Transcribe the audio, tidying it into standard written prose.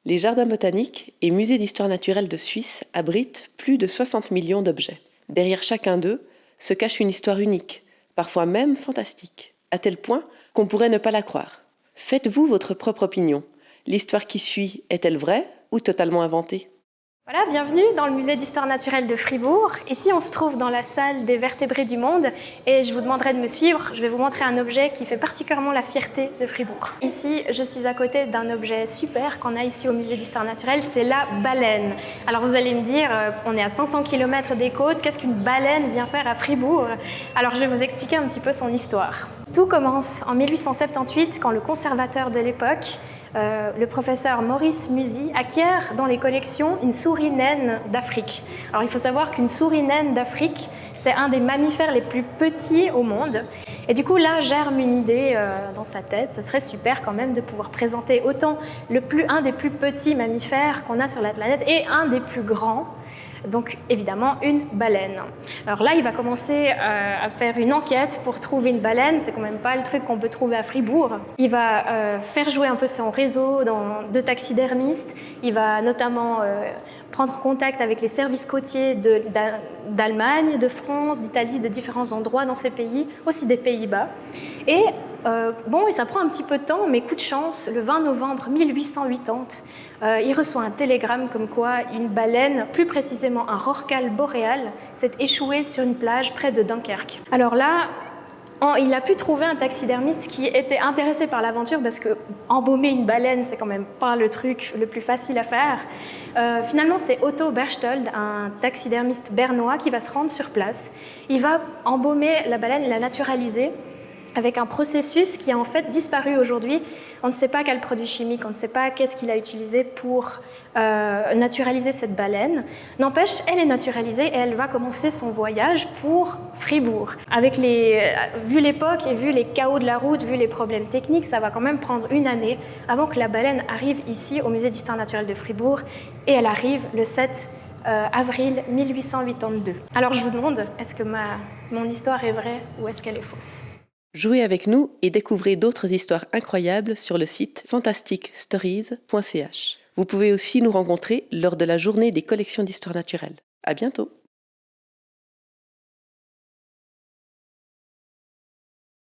Les jardins botaniques et musées d'histoire naturelle de Suisse abritent plus de 60 millions d'objets. Derrière chacun d'eux se cache une histoire unique, parfois même fantastique, à tel point qu'on pourrait ne pas la croire. Faites-vous votre propre opinion. L'histoire qui suit est-elle vraie ou totalement inventée ? Voilà, bienvenue dans le musée d'histoire naturelle de Fribourg. Ici, on se trouve dans la salle des vertébrés du monde et je vous demanderai de me suivre. Je vais vous montrer un objet qui fait particulièrement la fierté de Fribourg. Ici, je suis à côté d'un objet super qu'on a ici au musée d'histoire naturelle, c'est la baleine. Alors vous allez me dire, on est à 500 km des côtes, qu'est-ce qu'une baleine vient faire à Fribourg? Alors je vais vous expliquer un petit peu son histoire. Tout commence en 1878 quand le conservateur de l'époque, le professeur Maurice Musy acquiert dans les collections une souris naine d'Afrique. Alors il faut savoir qu'une souris naine d'Afrique, c'est un des mammifères les plus petits au monde. Et du coup là germe une idée dans sa tête, ça serait super quand même de pouvoir présenter autant un des plus petits mammifères qu'on a sur la planète et un des plus grands. Donc évidemment une baleine. Alors là il va commencer à faire une enquête pour trouver une baleine, c'est quand même pas le truc qu'on peut trouver à Fribourg. Il va faire jouer un peu son réseau de taxidermistes, il va notamment prendre contact avec les services côtiers d'Allemagne, de France, d'Italie, de différents endroits dans ces pays, aussi des Pays-Bas. Et ça prend un petit peu de temps, mais coup de chance, le 20 novembre 1880, il reçoit un télégramme comme quoi une baleine, plus précisément un rorqual boréal, s'est échoué sur une plage près de Dunkerque. Alors là, il a pu trouver un taxidermiste qui était intéressé par l'aventure parce que embaumer une baleine, c'est quand même pas le truc le plus facile à faire. Finalement, c'est Otto Berchtold, un taxidermiste bernois, qui va se rendre sur place. Il va embaumer la baleine, la naturaliser, avec un processus qui a en fait disparu aujourd'hui. On ne sait pas quel produit chimique, on ne sait pas qu'est-ce qu'il a utilisé pour naturaliser cette baleine. N'empêche, elle est naturalisée et elle va commencer son voyage pour Fribourg. Vu l'époque et vu les chaos de la route, vu les problèmes techniques, ça va quand même prendre une année avant que la baleine arrive ici au musée d'histoire naturelle de Fribourg, et elle arrive le 7 avril 1882. Alors je vous demande, est-ce que mon histoire est vraie ou est-ce qu'elle est fausse ? Jouez avec nous et découvrez d'autres histoires incroyables sur le site fantasticstories.ch. Vous pouvez aussi nous rencontrer lors de la journée des collections d'histoire naturelle. À bientôt!